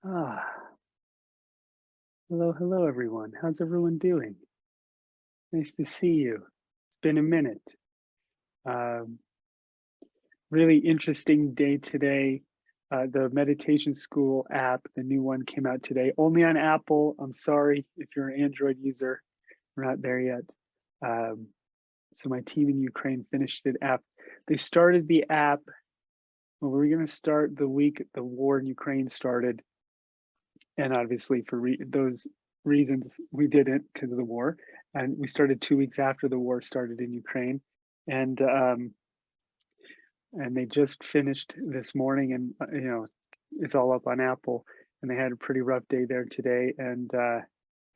Ah, hello, hello, everyone. How's everyone doing? Nice to see you. It's been a minute. Um, Really interesting day today. The meditation school app, the new one came out today, only on Apple. I'm sorry if you're an Android user, we're not there yet. Um, so my team in Ukraine finished the app. They started the app. Well, we were going to start the week the war in Ukraine started, and obviously for those reasons we didn't because of the war, and we started 2 weeks after the war started in Ukraine, and and they just finished this morning, and it's all up on Apple, and they had a pretty rough day there today, and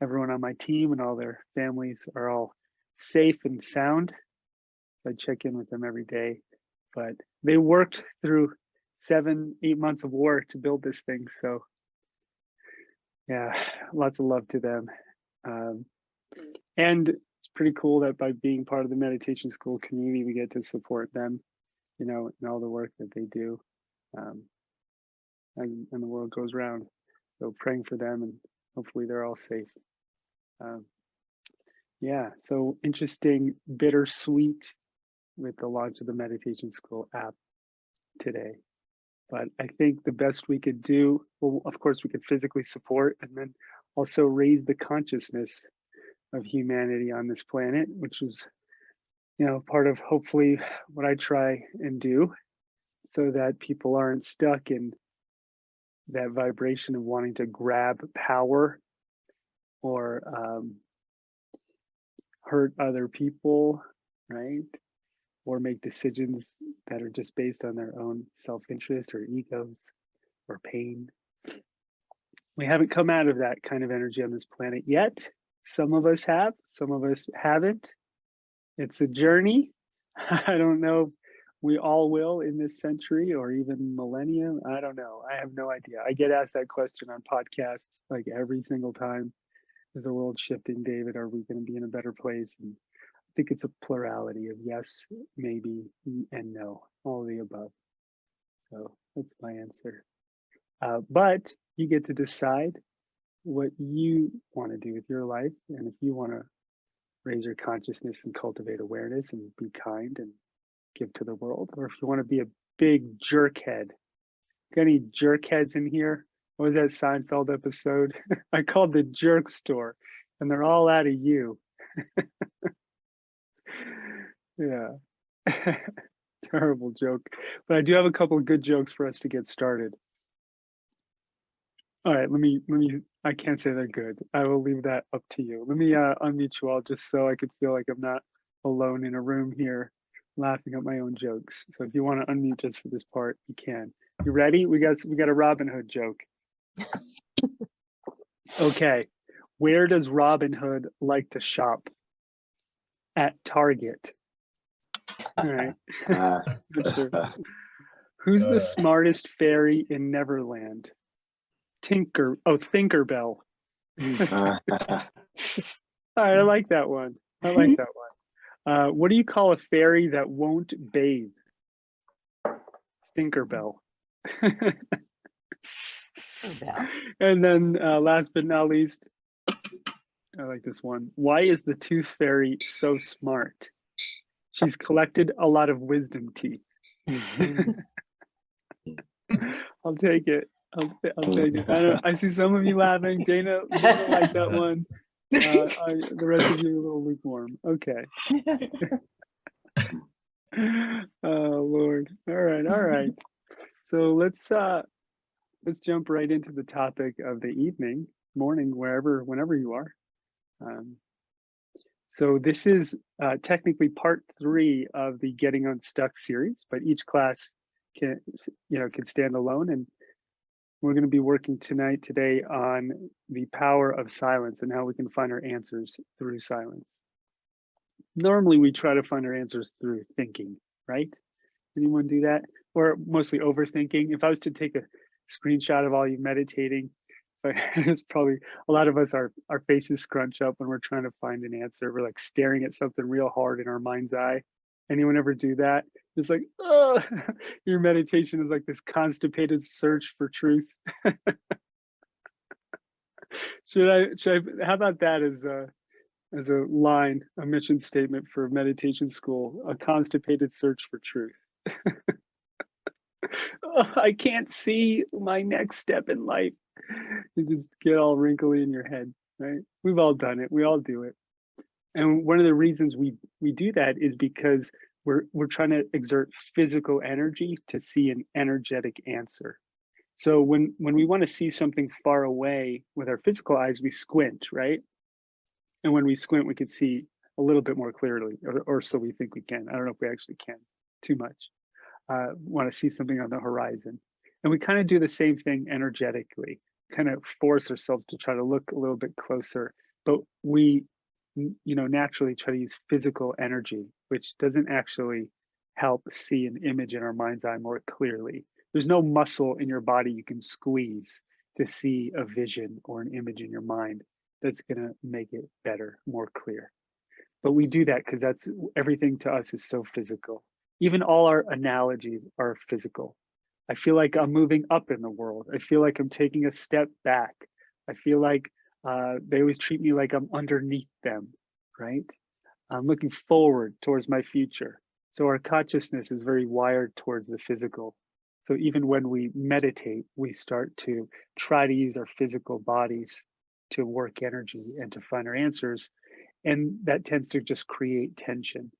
everyone on my team and all their families are all safe and sound. I check in with them every day, but they worked through 7 8 months of war to build this thing, so yeah, lots of love to them. Um, and it's pretty cool that by being part of the meditation school community, we get to support them, in all the work that they do. Um, and the world goes round. So praying for them, and hopefully they're all safe. Um, yeah, so interesting, bittersweet with the launch of the meditation school app today. But I think the best we could do, well, of course, we could physically support and then also raise the consciousness of humanity on this planet, which is, part of hopefully what I try and do so that people aren't stuck in that vibration of wanting to grab power or hurt other people, right? Or make decisions that are just based on their own self interest or egos or pain. We haven't come out of that kind of energy on this planet yet. Some of us have, some of us haven't. It's a journey. I don't know if we all will in this century or even millennium. I don't know. I have no idea. I get asked that question on podcasts like every single time. Is the world shifting, David? Are we going to be in a better place? And I think it's a plurality of yes, maybe, and no, all of the above. So that's my answer. But you get to decide what you want to do with your life. And if you want to raise your consciousness and cultivate awareness and be kind and give to the world, or if you want to be a big jerk head. Got any jerk heads in here? What was that Seinfeld episode? I called the jerk store, and they're all out of you. Yeah, terrible joke. But I do have a couple of good jokes for us to get started. All right, let me. I can't say they're good. I will leave that up to you. Let me unmute you all just so I could feel like I'm not alone in a room here laughing at my own jokes. So if you want to unmute just for this part, you can. You ready? We got a Robin Hood joke. Okay. Where does Robin Hood like to shop? At Target. All right. Uh, Not sure. Who's the smartest fairy in Neverland? Tinkerbell. All right, I like that one. I like that one. What do you call a fairy that won't bathe? Stinkerbell. Bell. And then last but not least, I like this one. Why is the tooth fairy so smart? She's collected a lot of wisdom teeth. I'll take it. I'll take it. I see some of you laughing. Dana liked that one. The rest of you are a little lukewarm. Okay. Oh Lord. All right. So let's jump right into the topic of the evening, morning, whenever you are. So this is technically part 3 of the Getting Unstuck series, but each class can stand alone, and we're going to be working today on the power of silence and how we can find our answers through silence. Normally we try to find our answers through thinking, right? Anyone do that? Or mostly overthinking? If I was to take a screenshot of all you meditating, it's probably a lot of us, our faces scrunch up when we're trying to find an answer. We're like staring at something real hard in our mind's eye. Anyone ever do that? It's like, oh, your meditation is like this constipated search for truth. how about that as a line, a mission statement for meditation school, a constipated search for truth. Oh, I can't see my next step in life. You just get all wrinkly in your head, right? We've all done it. We all do it. And one of the reasons we do that is because we're trying to exert physical energy to see an energetic answer. So when we want to see something far away with our physical eyes, we squint, right? And when we squint, we can see a little bit more clearly, or so we think we can. I don't know if we actually can too much. Want to see something on the horizon. And we kind of do the same thing energetically, kind of force ourselves to try to look a little bit closer. But we, naturally try to use physical energy, which doesn't actually help see an image in our mind's eye more clearly. There's no muscle in your body you can squeeze to see a vision or an image in your mind that's going to make it better, more clear. But we do that because that's everything to us is so physical. Even all our analogies are physical. I feel like I'm moving up in the world. I feel like I'm taking a step back. I feel like they always treat me like I'm underneath them, right? I'm looking forward towards my future. So our consciousness is very wired towards the physical. So even when we meditate, we start to try to use our physical bodies to work energy and to find our answers. And that tends to just create tension.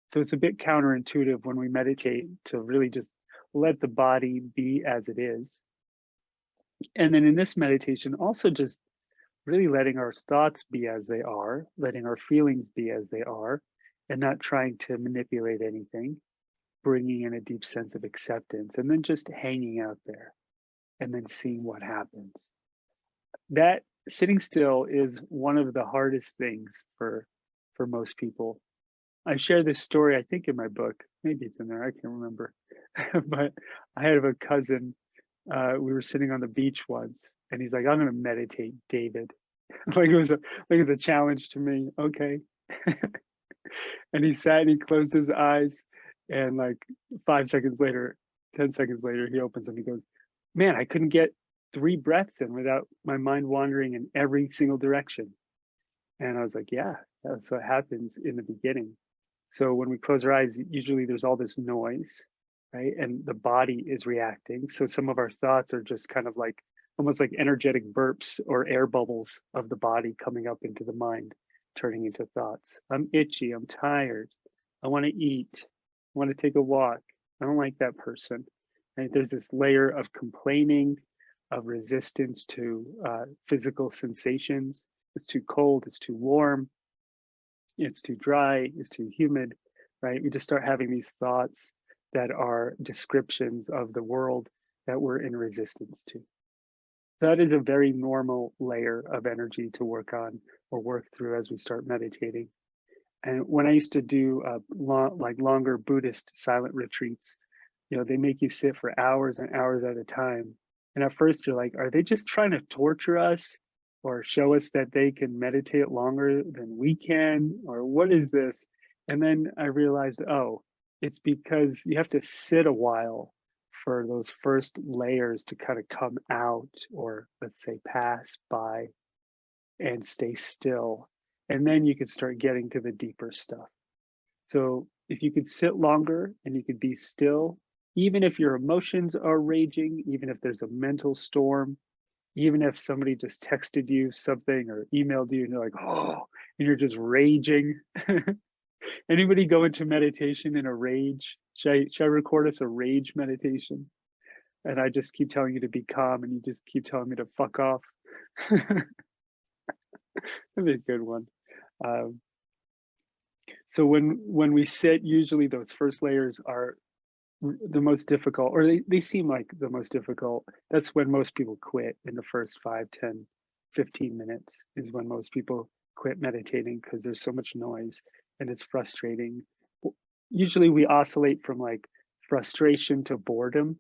So it's a bit counterintuitive when we meditate to really just let the body be as it is. And then in this meditation, also just really letting our thoughts be as they are, letting our feelings be as they are, and not trying to manipulate anything, bringing in a deep sense of acceptance, and then just hanging out there and then seeing what happens. That sitting still is one of the hardest things for most people. I share this story, I think in my book, maybe it's in there, I can't remember. But I had a cousin, we were sitting on the beach once, and he's like, I'm gonna meditate, David. Like it was a challenge to me. Okay. And he sat and he closed his eyes, and like 5 seconds later, 10 seconds later, he opens them. He goes, man, I couldn't get 3 breaths in without my mind wandering in every single direction. And I was like, yeah, that's what happens in the beginning. So when we close our eyes, usually there's all this noise, right? And the body is reacting. So some of our thoughts are just kind of like almost like energetic burps or air bubbles of the body coming up into the mind, turning into thoughts. I'm itchy. I'm tired. I want to eat. I want to take a walk. I don't like that person. Right? There's this layer of complaining, of resistance to physical sensations. It's too cold. It's too warm. It's too dry, it's too humid, right? We just start having these thoughts that are descriptions of the world that we're in resistance to. That is a very normal layer of energy to work on or work through as we start meditating. And when I used to do longer Buddhist silent retreats, they make you sit for hours and hours at a time. And at first you're like, are they just trying to torture us or show us that they can meditate longer than we can? Or what is this? And then I realized, oh, it's because you have to sit a while for those first layers to kind of come out, or let's say pass by, and stay still. And then you can start getting to the deeper stuff. So if you could sit longer and you could be still, even if your emotions are raging, even if there's a mental storm, even if somebody just texted you something or emailed you and you're like, oh, and you're just raging. Anybody go into meditation in a rage? Should I record us a rage meditation? And I just keep telling you to be calm and you just keep telling me to fuck off. That'd be a good one. Um, so when we sit, usually those first layers are the most difficult, or they seem like the most difficult. That's when most people quit in the first 5, 10, 15 minutes is when most people quit meditating because there's so much noise and it's frustrating. Usually we oscillate from like frustration to boredom,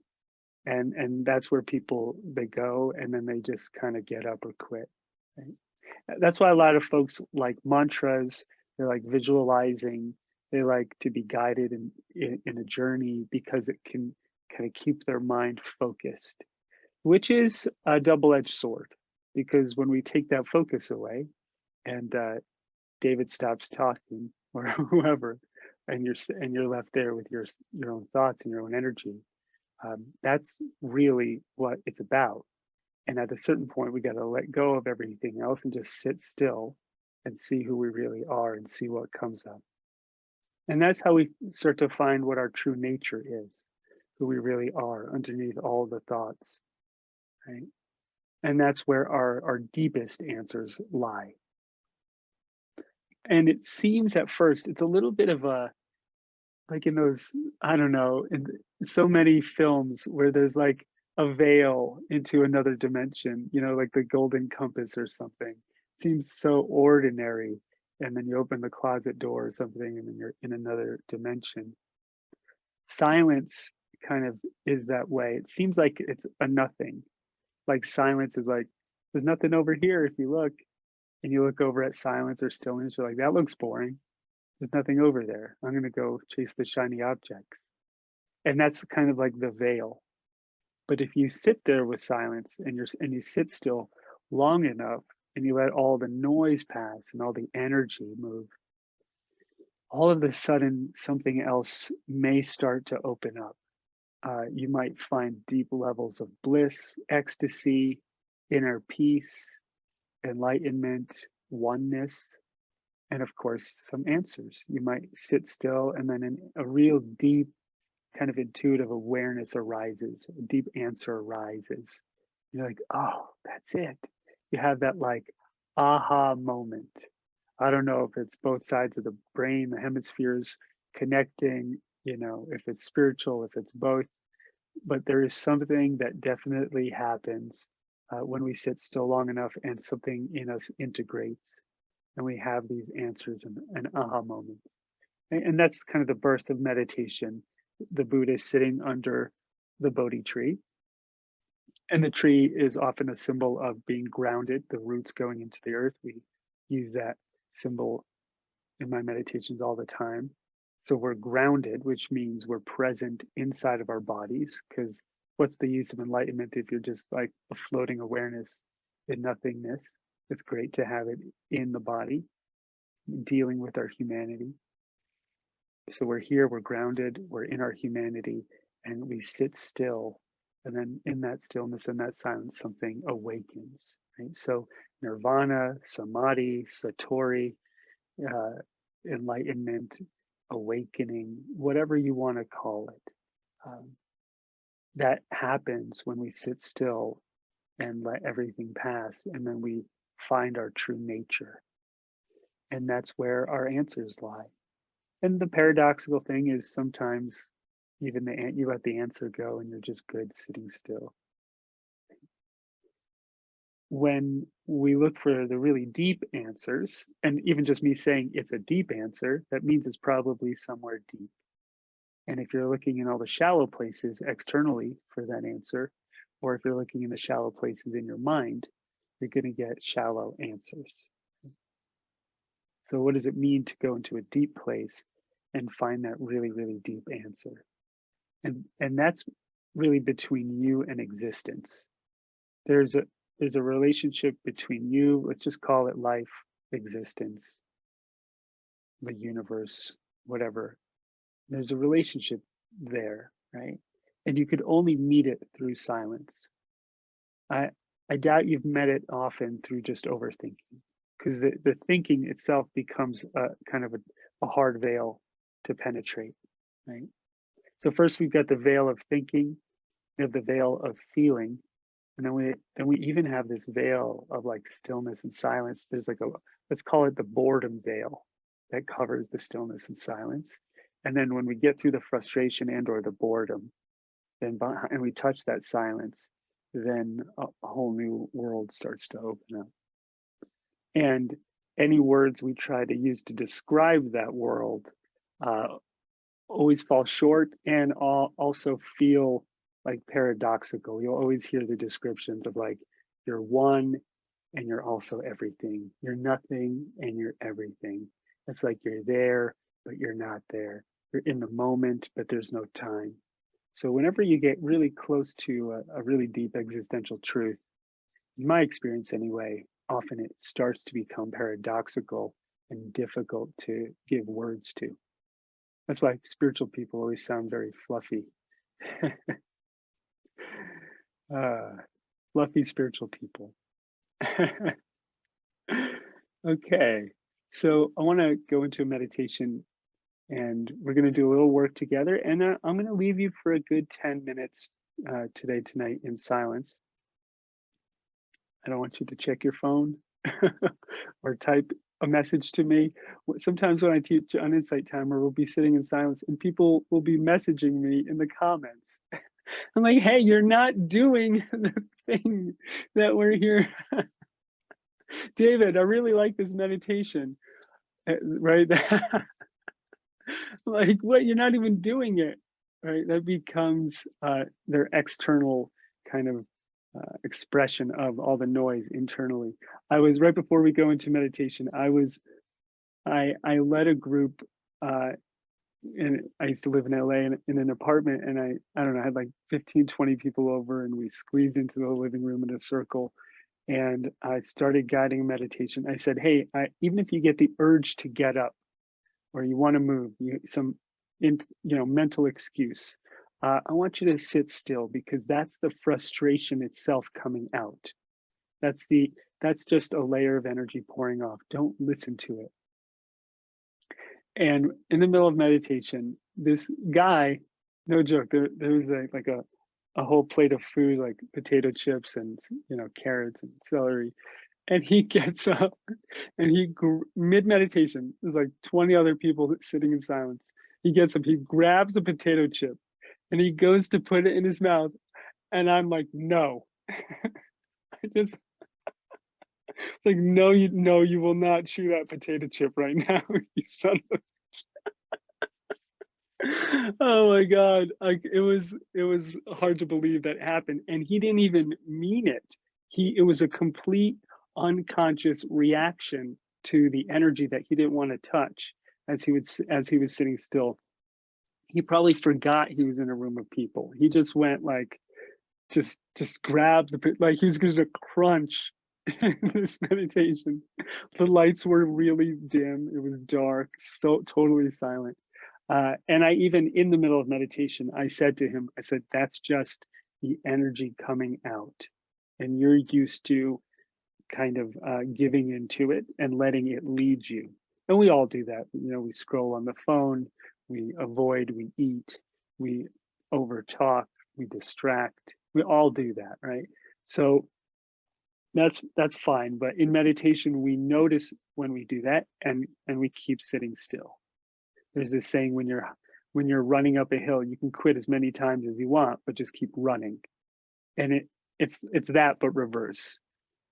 and that's where people they go and then they just kind of get up or quit. Right? That's why a lot of folks like mantras, they like visualizing, they like to be guided in a journey because it can kind of keep their mind focused, which is a double-edged sword. because when we take that focus away and David stops talking or whoever, and you're left there with your own thoughts and your own energy, that's really what it's about. And at a certain point, we got to let go of everything else and just sit still and see who we really are and see what comes up. And that's how we start to find what our true nature is, who we really are underneath all the thoughts, right? And that's where our deepest answers lie. And it seems at first it's a little bit of a, like in those, I don't know, in so many films where there's like a veil into another dimension, like the Golden Compass or something. Seems so ordinary. And then you open the closet door or something, and then you're in another dimension. Silence kind of is that way. It seems like it's a nothing. Like silence is like, there's nothing over here if you look, and you look over at silence or stillness, you're like, that looks boring. There's nothing over there. I'm going to go chase the shiny objects. And that's kind of like the veil. But if you sit there with silence and you sit still long enough and you let all the noise pass and all the energy move, all of a sudden something else may start to open up. You might find deep levels of bliss, ecstasy, inner peace, enlightenment, oneness, and of course, some answers. You might sit still and then a real deep kind of intuitive awareness arises, a deep answer arises. You're like, oh, that's it. You have that like aha moment. I don't know if it's both sides of the brain, the hemispheres connecting, if it's spiritual, if it's both, but there is something that definitely happens when we sit still long enough and something in us integrates and we have these answers and aha moments. And that's kind of the birth of meditation. The Buddha is sitting under the Bodhi tree, and the tree is often a symbol of being grounded, the roots going into the earth. We use that symbol in my meditations all the time. So we're grounded, which means we're present inside of our bodies, because what's the use of enlightenment if you're just like a floating awareness in nothingness? It's great to have it in the body, dealing with our humanity. So we're here, we're grounded, we're in our humanity, and we sit still. And then in that stillness and that silence, something awakens, right? So nirvana, samadhi, satori, uh, enlightenment, awakening, whatever you want to call it. That happens when we sit still and let everything pass, and then we find our true nature. And that's where our answers lie. And the paradoxical thing is sometimes even you let the answer go and you're just good sitting still. When we look for the really deep answers, and even just me saying it's a deep answer, that means it's probably somewhere deep. And if you're looking in all the shallow places externally for that answer, or if you're looking in the shallow places in your mind, you're going to get shallow answers. So what does it mean to go into a deep place and find that really, really deep answer? And that's really between you and existence. There's a relationship between you, let's just call it life, existence, the universe, whatever. There's a relationship there, right? And you could only meet it through silence. I doubt you've met it often through just overthinking, because the thinking itself becomes a kind of a hard veil to penetrate, right? So first we've got the veil of thinking, we have the veil of feeling, and then we even have this veil of like stillness and silence. There's like let's call it the boredom veil that covers the stillness and silence. And then when we get through the frustration and or the boredom, and we touch that silence, then a whole new world starts to open up. And any words we try to use to describe that world uh, always fall short and also feel like paradoxical. You'll always hear the descriptions of like, you're one and you're also everything. You're nothing and you're everything. It's like you're there, but you're not there. You're in the moment, but there's no time. So whenever you get really close to a really deep existential truth, in my experience anyway, often it starts to become paradoxical and difficult to give words to. That's why spiritual people always sound very fluffy. uh, Fluffy spiritual people. Okay, so I want to go into a meditation and we're going to do a little work together. And I'm going to leave you for a good 10 minutes tonight in silence. I don't want you to check your phone or type a message to me. Sometimes when I teach on Insight Timer, we'll be sitting in silence and people will be messaging me in the comments. I'm like, hey, you're not doing the thing that we're here. David, I really like this meditation, right? Like, what? You're not even doing it, right? That becomes their external kind of expression of all the noise internally. I was right before we go into meditation. I led a group, and I used to live in LA in an apartment, and I don't know, I had like 15, 20 people over, and we squeezed into the living room in a circle. And I started guiding meditation. I said, hey, even if you get the urge to get up or you want to move, mental excuse. I want you to sit still because that's the frustration itself coming out. That's just a layer of energy pouring off. Don't listen to it. And in the middle of meditation, this guy, no joke, there was a whole plate of food like potato chips and carrots and celery, and he gets up and mid meditation, there's like 20 other people sitting in silence. He gets up, he grabs a potato chip and he goes to put it in his mouth. And I'm like, no. It's like, no, you will not chew that potato chip right now, you son of oh my God. Like it was hard to believe that happened. And he didn't even mean it. It was a complete unconscious reaction to the energy that he didn't want to touch as he was sitting still. He probably forgot he was in a room of people. He just went like just grabbed like he's gonna crunch in this meditation. The lights were really dim. It was dark, so totally silent. And I even in the middle of meditation, I said to him, I said, that's just the energy coming out. And you're used to kind of giving into it and letting it lead you. And we all do that. We scroll on the phone, we avoid, we eat, we overtalk, we distract. We all do that, right? So that's fine. But in meditation, we notice when we do that and we keep sitting still. There's this saying when you're running up a hill, you can quit as many times as you want, but just keep running. And it's that but reverse.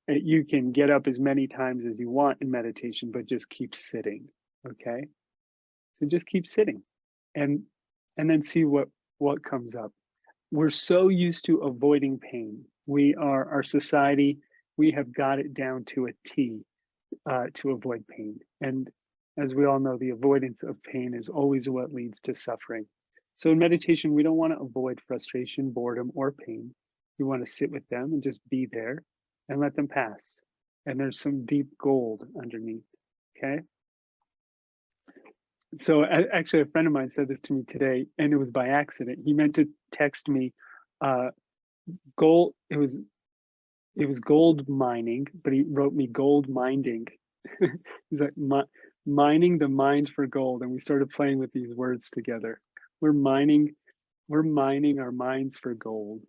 You can get up as many times as you want in meditation, but just keep sitting. Okay. So just keep sitting and then see what comes up. We're so used to avoiding pain. Our society, we have got it down to a T to avoid pain. And as we all know, the avoidance of pain is always what leads to suffering. So in meditation, we don't want to avoid frustration, boredom, or pain. We want to sit with them and just be there and let them pass. And there's some deep gold underneath. Okay. So actually, a friend of mine said this to me today, and it was by accident. He meant to text me gold. It was gold mining, but he wrote me gold minding. He's like mining the mind for gold, and we started playing with these words together. We're mining our minds for gold.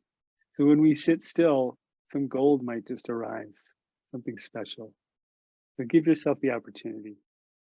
So when we sit still, some gold might just arise, something special. So give yourself the opportunity.